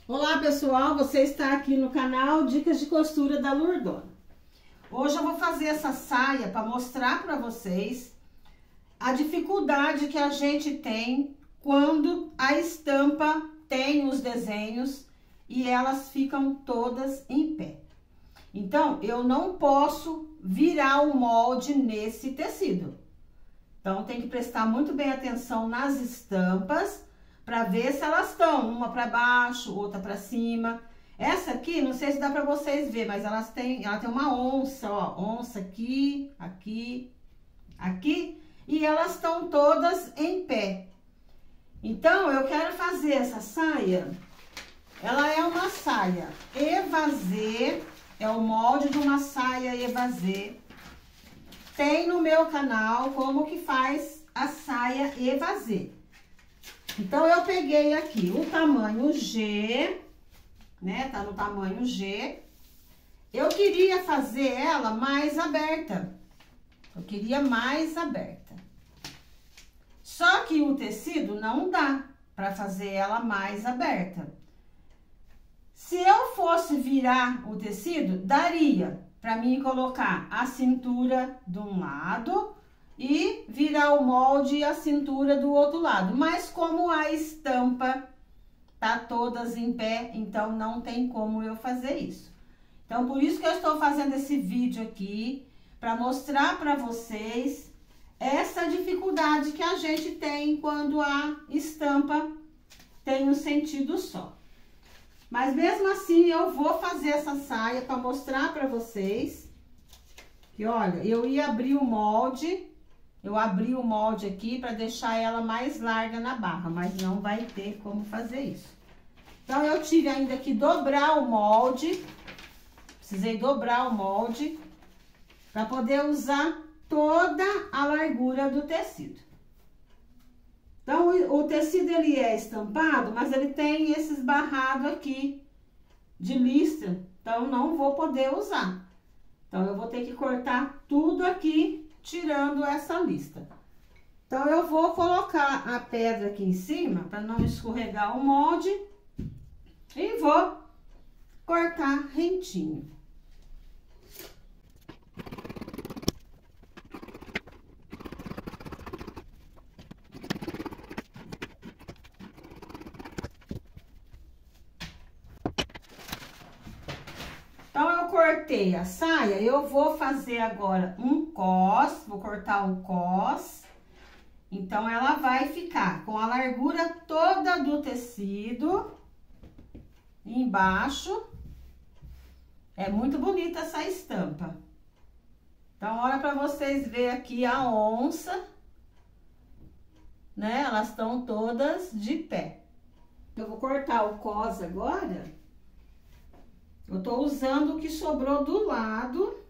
Olá pessoal, você está aqui no canal Dicas de Costura da Lurdona. Hoje eu vou fazer essa saia para mostrar para vocês a dificuldade que a gente tem quando a estampa tem os desenhos e elas ficam todas em pé. Então, eu não posso virar o molde nesse tecido. Então, tem que prestar muito bem atenção nas estampas para ver se elas estão uma para baixo, outra para cima. Essa aqui, não sei se dá para vocês verem, mas ela tem uma onça, ó, onça aqui, aqui, aqui, e elas estão todas em pé. Então, eu quero fazer essa saia, ela é uma saia evasê, é o molde de uma saia evasê. Tem no meu canal como que faz a saia evasê. Então, eu peguei aqui o tamanho G, né? Tá no tamanho G. Eu queria fazer ela mais aberta. Eu queria mais aberta. Só que o tecido não dá pra fazer ela mais aberta. Se eu fosse virar o tecido, daria pra mim colocar a cintura de um lado e virar o molde e a cintura do outro lado. Mas como a estampa tá todas em pé, então não tem como eu fazer isso. Então, por isso que eu estou fazendo esse vídeo aqui, para mostrar para vocês essa dificuldade que a gente tem quando a estampa tem um sentido só. Mas mesmo assim, eu vou fazer essa saia para mostrar para vocês que, olha, eu ia abrir o molde. Eu abri o molde aqui para deixar ela mais larga na barra, mas não vai ter como fazer isso. Então, eu tive ainda que dobrar o molde, precisei dobrar o molde para poder usar toda a largura do tecido. Então, o tecido ele é estampado, mas ele tem esses barrados aqui de listra, então não vou poder usar. Então, eu vou ter que cortar tudo aqui, tirando essa lista. Então, eu vou colocar a pedra aqui em cima, para não escorregar o molde, e vou cortar rentinho. Então, eu cortei a saia, eu vou fazer agora um cos, vou cortar um cos. Então, ela vai ficar com a largura toda do tecido embaixo. É muito bonita essa estampa. Então, olha para vocês verem aqui a onça, né? Elas estão todas de pé. Eu vou cortar o cos agora. Eu tô usando o que sobrou do lado.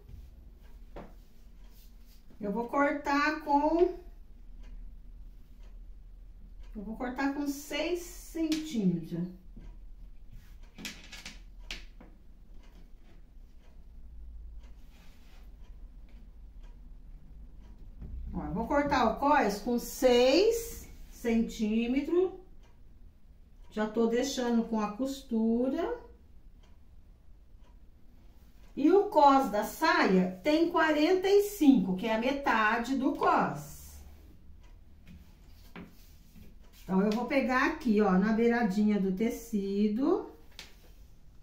Eu vou cortar com 6 centímetros. Ó, eu vou cortar o cós com 6 centímetros. Já tô deixando com a costura. E o cós da saia tem 45, que é a metade do cós. Então, eu vou pegar aqui, ó, na beiradinha do tecido.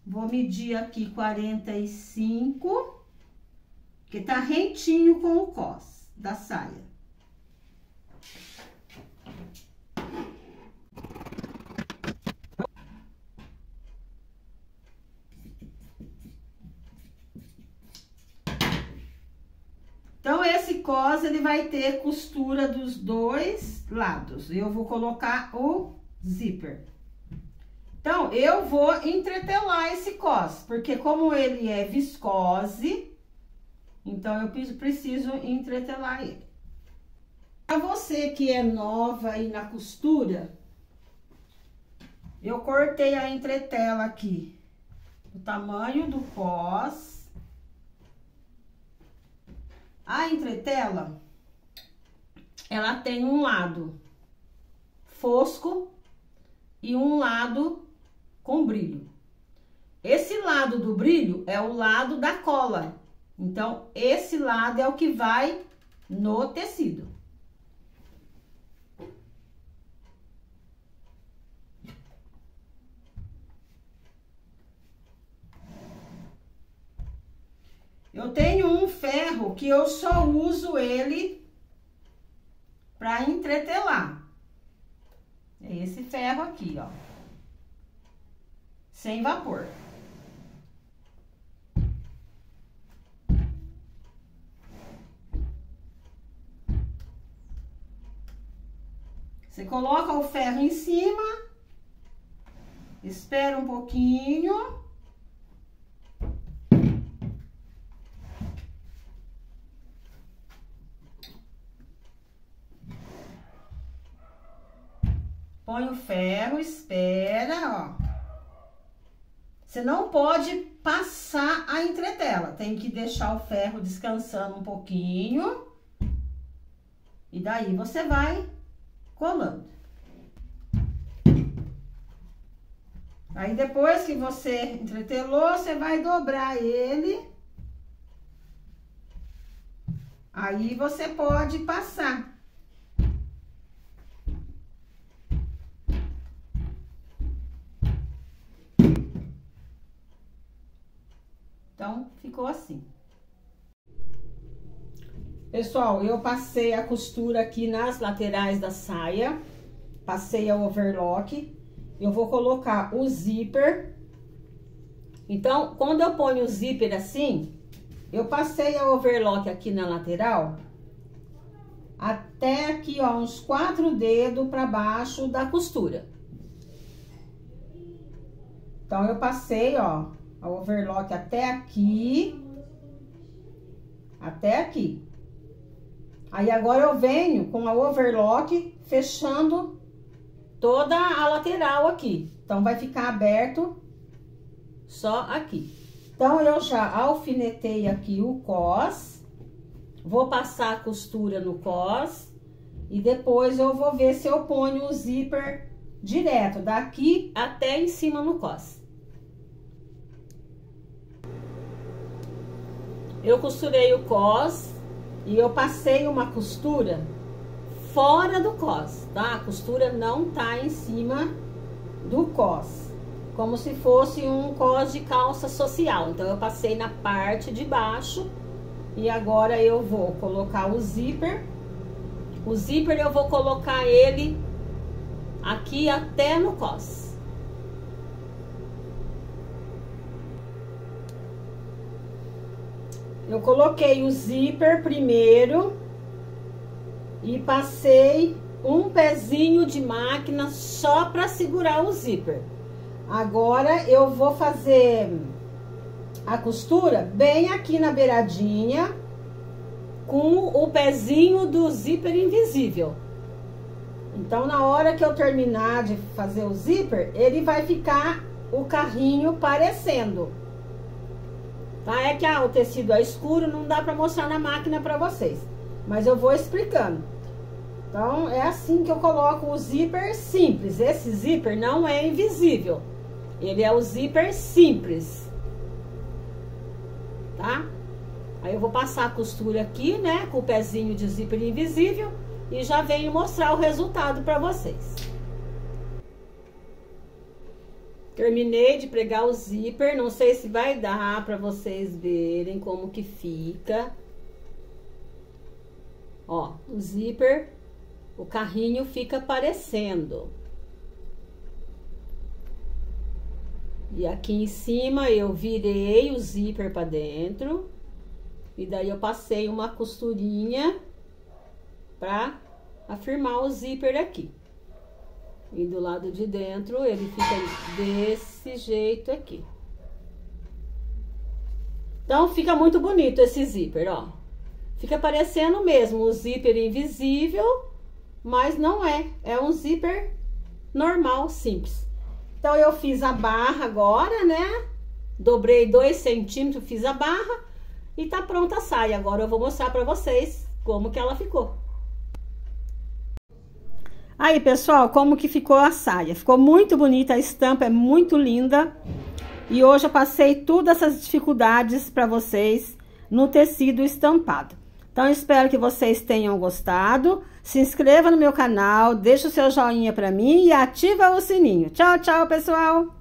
Vou medir aqui 45, que tá rentinho com o cós da saia. Então, esse cós, ele vai ter costura dos dois lados. Eu vou colocar o zíper. Então, eu vou entretelar esse cós, porque como ele é viscose, então, eu preciso entretelar ele. Pra você que é nova aí na costura, eu cortei a entretela aqui, o tamanho do cós. A entretela, ela tem um lado fosco e um lado com brilho. Esse lado do brilho é o lado da cola. Então, esse lado é o que vai no tecido. Eu tenho um ferro que eu só uso ele para entretelar. É esse ferro aqui, ó. Sem vapor. Você coloca o ferro em cima, espera um pouquinho. Põe o ferro, espera, ó. Você não pode passar a entretela, tem que deixar o ferro descansando um pouquinho. E daí você vai colando. Aí depois que você entretelou, você vai dobrar ele. Aí você pode passar. Então, ficou assim. Pessoal, eu passei a costura aqui nas laterais da saia. Passei a overlock. Eu vou colocar o zíper. Então, quando eu ponho o zíper assim, eu passei a overlock aqui na lateral. Até aqui, ó, uns 4 dedos para baixo da costura. Então, eu passei, ó, a overlock até aqui. Até aqui. Aí, agora eu venho com a overlock fechando toda a lateral aqui. Então, vai ficar aberto só aqui. Então, eu já alfinetei aqui o cos. Vou passar a costura no cos. E depois eu vou ver se eu ponho o zíper direto, daqui até em cima no cos. Eu costurei o cos e eu passei uma costura fora do cos, tá? A costura não tá em cima do cos, como se fosse um cos de calça social. Então, eu passei na parte de baixo e agora eu vou colocar o zíper. O zíper eu vou colocar ele aqui até no cos. Eu coloquei o zíper primeiro e passei um pezinho de máquina só para segurar o zíper. Agora eu vou fazer a costura bem aqui na beiradinha com o pezinho do zíper invisível. Então, na hora que eu terminar de fazer o zíper, ele vai ficar o carrinho parecendo. Tá? É que o tecido é escuro, não dá pra mostrar na máquina pra vocês. Mas eu vou explicando. Então, é assim que eu coloco o zíper simples. Esse zíper não é invisível. Ele é o zíper simples. Tá? Aí eu vou passar a costura aqui, né? Com o pezinho de zíper invisível. E já venho mostrar o resultado pra vocês. Terminei de pregar o zíper, não sei se vai dar pra vocês verem como que fica. Ó, o zíper, o carrinho fica aparecendo. E aqui em cima eu virei o zíper pra dentro. E daí eu passei uma costurinha pra afirmar o zíper aqui. E do lado de dentro, ele fica desse jeito aqui. Então, fica muito bonito esse zíper, ó. Fica parecendo mesmo o zíper invisível, mas não é. É um zíper normal, simples. Então, eu fiz a barra agora, né? Dobrei 2 centímetros, fiz a barra e tá pronta a saia. Agora eu vou mostrar pra vocês como que ela ficou. Aí, pessoal, como que ficou a saia? Ficou muito bonita, a estampa é muito linda. E hoje eu passei todas essas dificuldades para vocês no tecido estampado. Então, espero que vocês tenham gostado. Se inscreva no meu canal, deixa o seu joinha para mim e ativa o sininho. Tchau, tchau, pessoal!